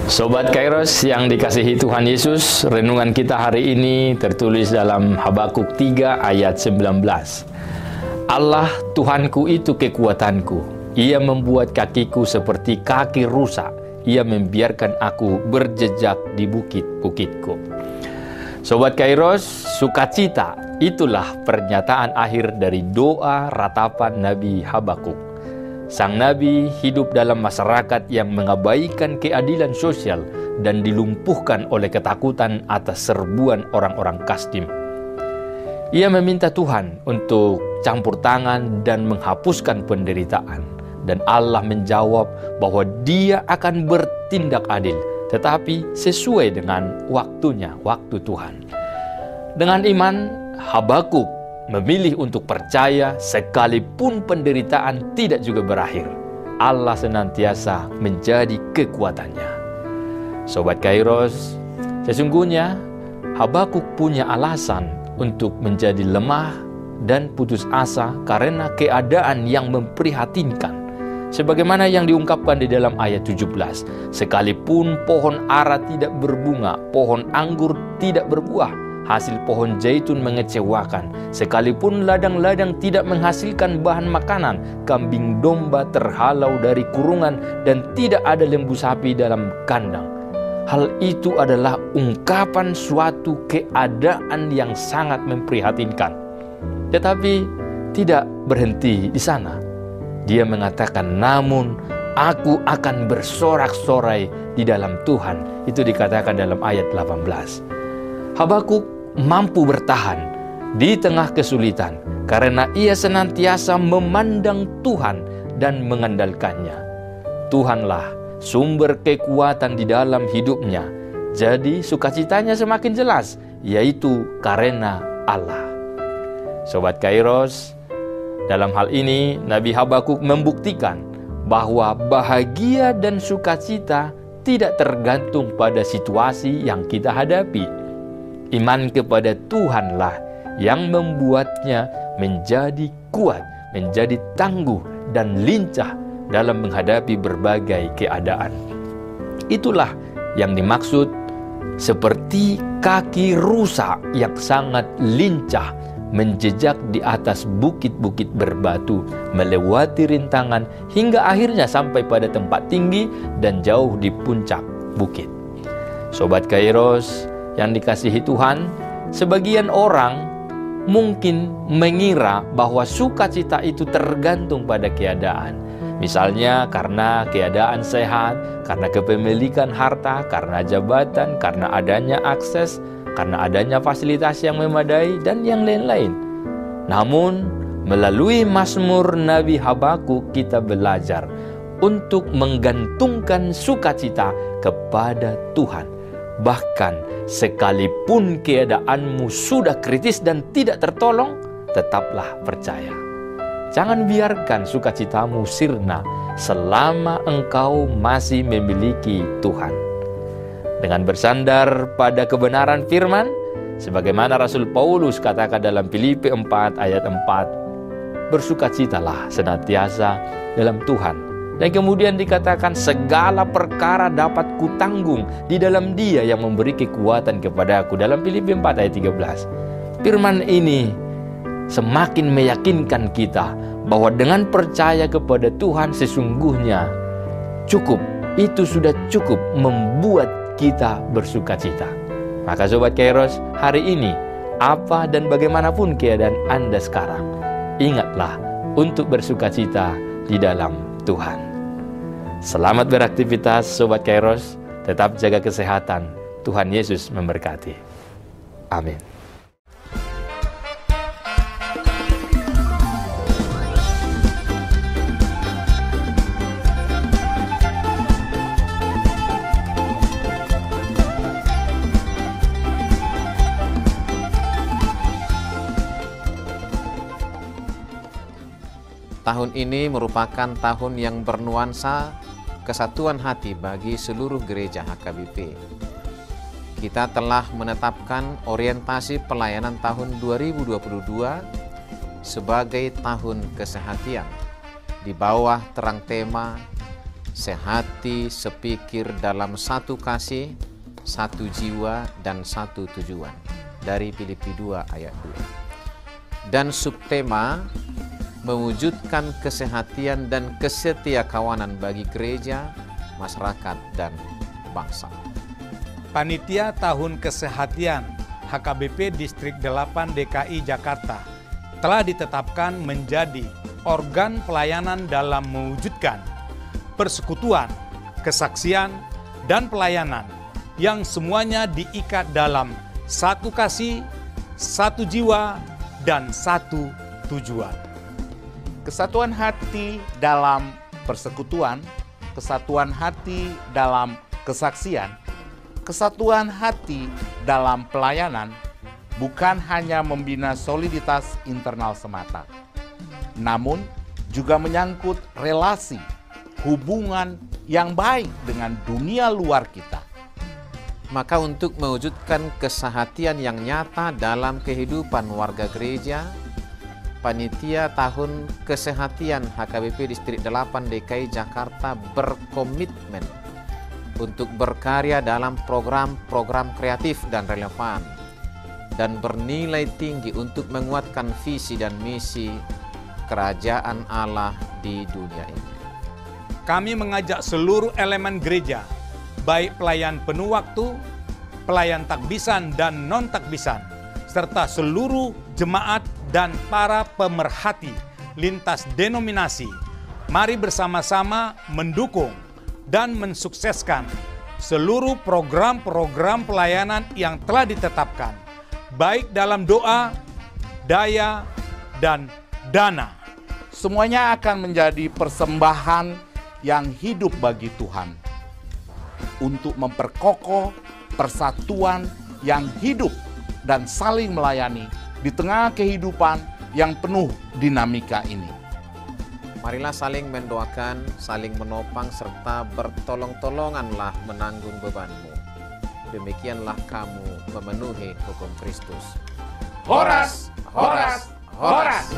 Sobat Kairos yang dikasihi Tuhan Yesus, renungan kita hari ini tertulis dalam Habakuk 3 ayat 19. Allah Tuhanku itu kekuatanku, Ia membuat kakiku seperti kaki rusa, Ia membiarkan aku berjejak di bukit-bukitku. Sobat Kairos, sukacita itulah pernyataan akhir dari doa ratapan Nabi Habakuk. Sang Nabi hidup dalam masyarakat yang mengabaikan keadilan sosial dan dilumpuhkan oleh ketakutan atas serbuan orang-orang Kasdim. Ia meminta Tuhan untuk campur tangan dan menghapuskan penderitaan. Dan Allah menjawab bahwa Dia akan bertindak adil, tetapi sesuai dengan waktunya, waktu Tuhan. Dengan iman, Habakuk memilih untuk percaya sekalipun penderitaan tidak juga berakhir. Allah senantiasa menjadi kekuatannya. Sobat Kairos, sesungguhnya Habakuk punya alasan untuk menjadi lemah dan putus asa karena keadaan yang memprihatinkan. Sebagaimana yang diungkapkan di dalam ayat 17, sekalipun pohon ara tidak berbunga, pohon anggur tidak berbuah, hasil pohon zaitun mengecewakan, sekalipun ladang-ladang tidak menghasilkan bahan makanan, kambing domba terhalau dari kurungan, dan tidak ada lembu sapi dalam kandang. Hal itu adalah ungkapan suatu keadaan yang sangat memprihatinkan. Tetapi tidak berhenti di sana. Dia mengatakan, namun aku akan bersorak-sorai di dalam Tuhan. Itu dikatakan dalam ayat 18. Habakuk mampu bertahan di tengah kesulitan karena ia senantiasa memandang Tuhan dan mengandalkannya. Tuhanlah sumber kekuatan di dalam hidupnya. Jadi sukacitanya semakin jelas, yaitu karena Allah. Sobat Kairos, dalam hal ini Nabi Habakuk membuktikan bahwa bahagia dan sukacita tidak tergantung pada situasi yang kita hadapi. Iman kepada Tuhanlah yang membuatnya menjadi kuat, menjadi tangguh dan lincah dalam menghadapi berbagai keadaan. Itulah yang dimaksud seperti kaki rusa yang sangat lincah menjejak di atas bukit-bukit berbatu, melewati rintangan hingga akhirnya sampai pada tempat tinggi dan jauh di puncak bukit. Sobat Kairos yang dikasihi Tuhan, sebagian orang mungkin mengira bahwa sukacita itu tergantung pada keadaan. Misalnya karena keadaan sehat, karena kepemilikan harta, karena jabatan, karena adanya akses, karena adanya fasilitas yang memadai, dan yang lain-lain. Namun, melalui Mazmur Nabi Habakuk kita belajar untuk menggantungkan sukacita kepada Tuhan. Bahkan sekalipun keadaanmu sudah kritis dan tidak tertolong, tetaplah percaya. Jangan biarkan sukacitamu sirna selama engkau masih memiliki Tuhan. Dengan bersandar pada kebenaran firman, sebagaimana Rasul Paulus katakan dalam Filipi 4 ayat 4, bersukacitalah senantiasa dalam Tuhan. Dan kemudian dikatakan segala perkara dapat kutanggung di dalam Dia yang memberi kekuatan kepadaku dalam Filipi 4 ayat 13. Firman ini semakin meyakinkan kita bahwa dengan percaya kepada Tuhan sesungguhnya cukup, itu sudah cukup membuat kita bersukacita. Maka Sobat Kairos, hari ini apa dan bagaimanapun keadaan Anda sekarang, ingatlah untuk bersukacita di dalam Tuhan. Selamat beraktivitas Sobat Kairos, tetap jaga kesehatan. Tuhan Yesus memberkati. Amin. Tahun ini merupakan tahun yang bernuansa kesatuan hati bagi seluruh gereja HKBP. Kita telah menetapkan orientasi pelayanan tahun 2022 sebagai tahun kesehatian di bawah terang tema sehati, sepikir dalam satu kasih, satu jiwa, dan satu tujuan. Dari Filipi 2 ayat 2. Dan subtema mewujudkan kesehatian dan kesetiakawanan bagi gereja, masyarakat, dan bangsa. Panitia Tahun Kesehatian HKBP Distrik 8 DKI Jakarta telah ditetapkan menjadi organ pelayanan dalam mewujudkan persekutuan, kesaksian, dan pelayanan yang semuanya diikat dalam satu kasih, satu jiwa, dan satu tujuan. Kesatuan hati dalam persekutuan, kesatuan hati dalam kesaksian, kesatuan hati dalam pelayanan bukan hanya membina soliditas internal semata, namun juga menyangkut relasi, hubungan yang baik dengan dunia luar kita. Maka untuk mewujudkan kesehatian yang nyata dalam kehidupan warga gereja, Panitia Tahun Kesehatian HKBP Distrik 8 DKI Jakarta berkomitmen untuk berkarya dalam program-program kreatif dan relevan dan bernilai tinggi untuk menguatkan visi dan misi kerajaan Allah di dunia ini. Kami mengajak seluruh elemen gereja, baik pelayan penuh waktu, pelayan takbisan dan non-takbisan, serta seluruh jemaat dan para pemerhati lintas denominasi, mari bersama-sama mendukung dan mensukseskan seluruh program-program pelayanan yang telah ditetapkan, baik dalam doa, daya, dan dana. Semuanya akan menjadi persembahan yang hidup bagi Tuhan untuk memperkokoh persatuan yang hidup dan saling melayani di tengah kehidupan yang penuh dinamika ini. Marilah saling mendoakan, saling menopang, serta bertolong-tolonganlah menanggung bebanmu. Demikianlah kamu memenuhi hukum Kristus. Horas, horas, horas!